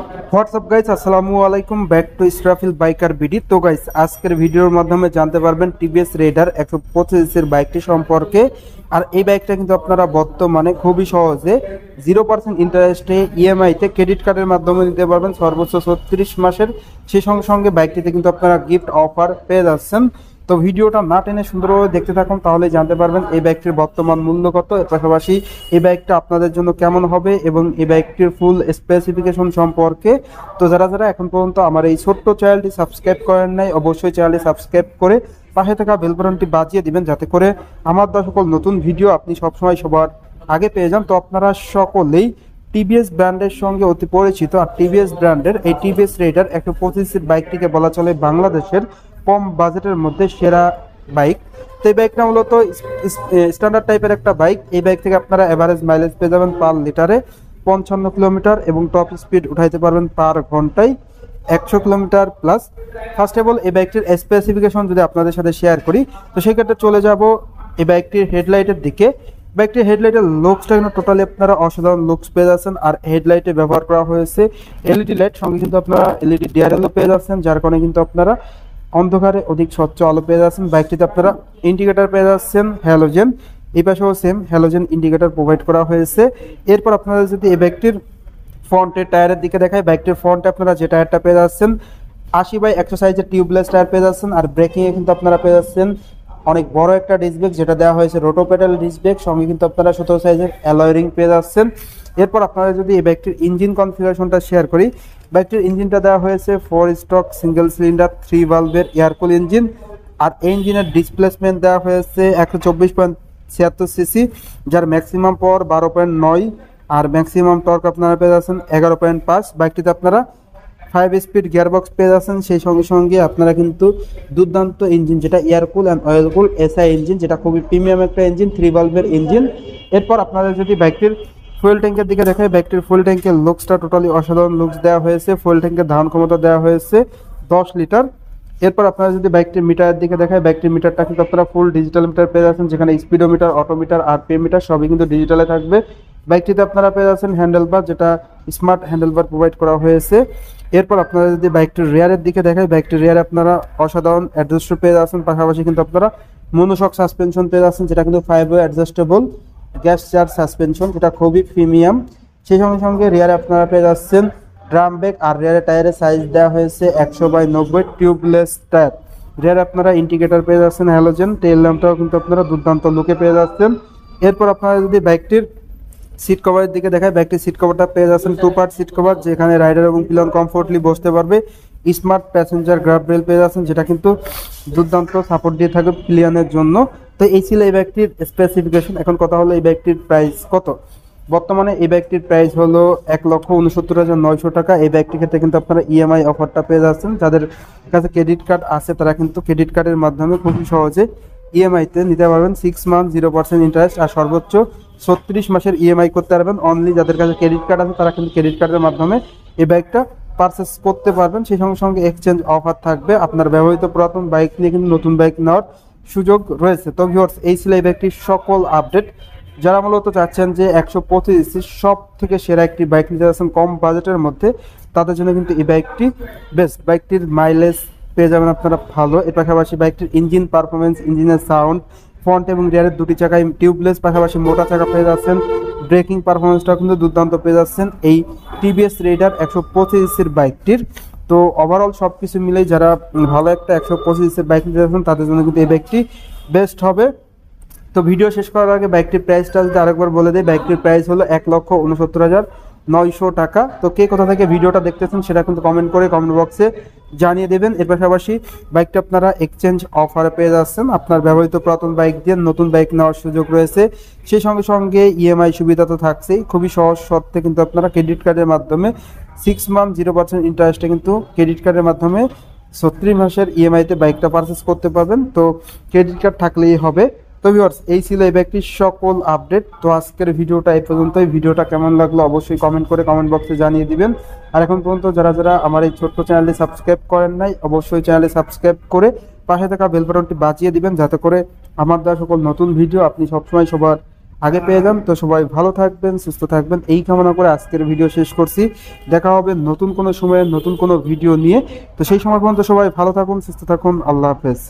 WhatsApp guys, আসসালামু আলাইকুম, back to Israfil biker BD. তো গাইস, আজকের ভিডিওর মাধ্যমে জানতে পারবেন টিভিএস রেডার 125 এর বাইকটি সম্পর্কে। আর এই বাইকটা কিন্তু আপনারা বর্তমানে খুবই সহজে 0% ইন্টারেস্টে ইএমআইতে ক্রেডিট কার্ডের মাধ্যমে নিতে পারবেন সর্বোচ্চ 36 মাসের। সেই সঙ্গে সঙ্গে বাইকটিতে কিন্তু আপনারা গিফট অফার পেয়ে যাচ্ছেন। তো ভিডিওটা না টেনে সুন্দরভাবে দেখতে থাকুন, তাহলে জানতে পারবেন এই বাইকটির বর্তমান মূল্য কত, এর পাশাপাশি এই বাইকটা আপনাদের জন্য কেমন হবে এবং এই বাইকটির ফুল স্পেসিফিকেশন সম্পর্কে। তো যারা যারা এখন পর্যন্ত আমার এই ছোট্ট চ্যানেলটি সাবস্ক্রাইব করেন নাই, অবশ্যই চ্যানেলটি সাবস্ক্রাইব করে পাশে থাকা বেল বাটনটি বাজিয়ে দিবেন, যাতে করে আমার দেওয়া সকল নতুন ভিডিও আপনি সবসময় সবার আগে পেয়ে যান। তো আপনারা সকলেই টিভিএস ব্র্যান্ডের সঙ্গে অতি পরিচিত। আর টিভিএস ব্র্যান্ডের এই টিভিএস রেডার 125 এর বাইকটিকে বলা চলে বাংলাদেশের কম বাজেটের মধ্যে সেরা বাইক। তো এই বাইকটা মূলত স্ট্যান্ডার্ড টাইপের একটা বাইক। এই বাইক থেকে আপনারা এভারেজ মাইলেজ পেয়ে যাবেন পার লিটারে 55 কিলোমিটার এবং টপ স্পিড উঠাইতে পারবেন পার ঘন্টায় 100 kilometre plus. First of all এই বাইকটির স্পেসিফিকেশন যদি আপনাদের সাথে শেয়ার করি, তো সেই ক্ষেত্রে চলে যাব এই বাইকটির হেডলাইটের দিকে। বাইকটির হেডলাইটের লুকসটা কিন্তু টোটালি আপনারা অসাধারণ লুকস পেয়ে যাচ্ছেন। আর হেডলাইটে ব্যবহার করা হয়েছে এলইডি লাইট, সঙ্গে কিন্তু আপনারা এলইডি ডিআরএলও পেয়ে যাচ্ছেন, যার কারণে কিন্তু আপনারা অন্ধকারে অধিক স্বচ্ছ আলো পেয়ে যাচ্ছেন। বাইকটিতে আপনারা ইন্ডিকেটর পেয়ে যাচ্ছেন হ্যালোজেন, এই পাশেও সেম হ্যালোজেন ইন্ডিকেটর প্রোভাইড করা হয়েছে। এরপর আপনারা যদি এই বাইকটির ফ্রন্টের টায়ারের দিকে দেখায়, বাইকটির ফ্রন্টে আপনারা যে টায়ারটা পেয়ে যাচ্ছেন 80/100 সাইজের টিউবলেস টায়ার পেয়ে যাচ্ছেন। আর ব্রেকিংয়ে কিন্তু আপনারা পেয়ে যাচ্ছেন অনেক বড় একটা ডিস্ক ব্রেক, যেটা দেওয়া হয়েছে রোটো পেডাল ডিস্ক ব্রেক, সঙ্গে কিন্তু আপনারা 17 সাইজের অ্যালয় রিং পেয়ে যাচ্ছেন। এরপর আপনারা যদি এই বাইকটির ইঞ্জিন কনফিগারেশনটা শেয়ার করি, বাইকটির ইঞ্জিনটা দেওয়া হয়েছে 4 স্ট্রোক সিঙ্গেল সিলিন্ডার 3 ভালভের এয়ারকুল ইঞ্জিন। আর এই ইঞ্জিনের ডিসপ্লেসমেন্ট দেওয়া হয়েছে 124.76 সিসি, যার ম্যাক্সিমাম পাওয়ার 12.9 আর ম্যাক্সিমাম টর্ক আপনারা পেয়ে যাচ্ছেন 11.5। বাইকটিতে আপনারা 5 স্পিড গিয়ারবক্স পেয়ে যাচ্ছেন। সেই সঙ্গে সঙ্গে আপনারা কিন্তু দুর্দান্ত ইঞ্জিন, যেটা এয়ারকুল অ্যান্ড অয়েলকুল এসআই ইঞ্জিন, যেটা খুবই প্রিমিয়াম একটা ইঞ্জিন, 3 ভালভের ইঞ্জিন। এরপর আপনারা যদি বাইকটির ফুয়েল ট্যাঙ্কের দিকে দেখায়, বাইকটির ফুয়েল ট্যাঙ্কের লুকসটা টোটালি অসাধারণ লুকস দেওয়া হয়েছে। ফুয়েল ট্যাঙ্কের ধারণ ক্ষমতা দেওয়া হয়েছে 10 লিটার। এরপর আপনারা যদি বাইকটির মিটারের দিকে দেখায়, বাইকটির মিটারটা কিন্তু আপনারা ফুল ডিজিটাল মিটার পেয়ে যাচ্ছেন, যেখানে স্পিডোমিটার, অটোমিটার, আরপিএম মিটার সবই কিন্তু ডিজিটালে থাকবে। বাইকটিতে আপনারা পেয়ে যাচ্ছেন হ্যান্ডেলবার, যেটা স্মার্ট হ্যান্ডেলবার প্রোভাইড করা হয়েছে। এরপর আপনারা যদি বাইকটির রেয়ারের দিকে দেখায়, বাইকটির রেয়ারে আপনারা অসাধারণ অ্যাডজাস্টার পেয়ে যাচ্ছেন, পাশাপাশি কিন্তু আপনারা মনোশক সাসপেনশন পেয়ে যাচ্ছেন, যেটা কিন্তু 5 way adjustable gas charge suspension, যেটা খুবই প্রিমিয়াম। সেই সঙ্গে সঙ্গে রেয়ারে আপনারা পেয়ে যাচ্ছেন ড্রাম ব্রেক। আর রেয়ারের টায়ারের সাইজ দেওয়া হয়েছে 100/90 টিউবলেস টায়ার। রেয়ারে আপনারা ইন্ডিকেটর পেয়ে যাচ্ছেন হ্যালোজেন, টেল ল্যাম্পটাও কিন্তু আপনারা দুর্দান্ত লুকে পেয়ে যাচ্ছেন। এরপর আপনারা যদি বাইকটির সিট কভারের দিকে দেখায়, বাইকটির সিট কভারটা পেয়ে যাচ্ছেন 2 পার্ট সিট কভার, যেখানে রাইডার এবং পিলন কমফোর্টলি বসতে পারবে। স্মার্ট প্যাসেঞ্জার গ্রাব রেল পেয়ে যাচ্ছেন, যেটা কিন্তু দুর্দান্ত সাপোর্ট দিয়ে থাকবে পিলিয়নের জন্য। তো এই ছিল এই বাইকটির স্পেসিফিকেশন। এখন কথা হলো এই বাইকটির প্রাইস কত। বর্তমানে এই বাইকটির প্রাইস হলো 1,69,900 টাকা। এই বাইকটির ক্ষেত্রে কিন্তু আপনারা ইএমআই অফারটা পেয়ে যাচ্ছেন। যাদের কাছে ক্রেডিট কার্ড আছে তারা কিন্তু ক্রেডিট কার্ডের মাধ্যমে খুবই সহজে ইএমআইতে নিতে পারবেন 6 মান্থ 0% ইন্টারেস্ট আর সর্বোচ্চ 36 মাসের ইএমআই করতে পারবেন। অনলি যাদের কাছে ক্রেডিট কার্ড আছে তারা কিন্তু ক্রেডিট কার্ডের মাধ্যমে এই বাইকটা পারচেস করতে পারবেন। সেই সঙ্গে সঙ্গে এক্সচেঞ্জ অফার থাকবে, আপনার ব্যবহৃত পুরাতন বাইক নিয়ে কিন্তু নতুন বাইক নেওয়ার সুযোগ রয়েছে। তো ভিউয়ার্স, এই ছিল এই বাইকটির সকল আপডেট। যারা মূলত চাচ্ছেন যে 125 সব থেকে সেরা একটি বাইক নিতে যাচ্ছেন কম বাজেটের মধ্যে, তাদের জন্য কিন্তু এই বাইকটি বেস্ট। বাইকটির মাইলেজ পেয়ে যাবেন আপনারা ভালো, এর পাশাপাশি বাইকটির ইঞ্জিন পারফরমেন্স, ইঞ্জিনের সাউন্ড, ফ্রন্ট এবং রিয়ারের দুটি চাকায় টিউবলেস, পাশাপাশি মোটা চাকা পেয়ে যাচ্ছেন। ব্রেকিং পারফরমেন্সটাও কিন্তু দুর্দান্ত পেয়ে যাচ্ছেন এই টিভিএস রেডার 125 বাইকটির। তো ওভারঅল সব কিছু মিলেই যারা ভালো একটা 125 বাইক নিতে যাচ্ছেন তাদের জন্য কিন্তু এই বাইকটি বেস্ট হবে। তো ভিডিও শেষ করার আগে বাইকটির প্রাইসটা যদি আরেকবার বলে দেয়, বাইকটির প্রাইস হলো 1,69,900 টাকা। তো কে কোথা থেকে ভিডিওটা দেখতেছেন সেটা কিন্তু কমেন্ট করে কমেন্ট বক্সে জানিয়ে দেবেন। এর পাশাপাশি বাইকটি আপনারা এক্সচেঞ্জ অফারে পেয়ে যাচ্ছেন, আপনার ব্যবহৃত পুরাতন বাইক দিয়ে নতুন বাইক নেওয়ার সুযোগ রয়েছে। সেই সঙ্গে সঙ্গে ইএমআই সুবিধা তো থাকছেই, খুবই সহজ শর্তে কিন্তু আপনারা ক্রেডিট কার্ডের মাধ্যমে 6 মান্থ 0% ইন্টারেস্টে কিন্তু ক্রেডিট কার্ডের মাধ্যমে 36 মাসের ইএমআইতে বাইকটা পারচেস করতে পারবেন। তো ক্রেডিট কার্ড থাকলেই হবে। তো ভিউয়ার্স, এই ছিল এই বাইকটির সকল আপডেট। তো আজকের ভিডিওটা এই পর্যন্তই। ভিডিওটা কেমন লাগলো অবশ্যই কমেন্ট করে কমেন্ট বক্সে জানিয়ে দিবেন। আর এখন পর্যন্ত যারা যারা আমার এই ছোট্ট চ্যানেলটি সাবস্ক্রাইব করেন নাই, অবশ্যই চ্যানেলটি সাবস্ক্রাইব করে পাশে থাকা বেল বাটনটি বাজিয়ে দিবেন, যাতে করে আমার দেওয়া সকল নতুন ভিডিও আপনি সবসময় সবার আগে পেয়ে যান। তো সবাই ভালো থাকবেন, সুস্থ থাকবেন এই কামনা করে আজকের ভিডিও শেষ করছি। দেখা হবে নতুন কোনো সময়ে নতুন কোনো ভিডিও নিয়ে। তো সেই সময় পর্যন্ত সবাই ভালো থাকুন, সুস্থ থাকুন। আল্লাহ হাফেজ।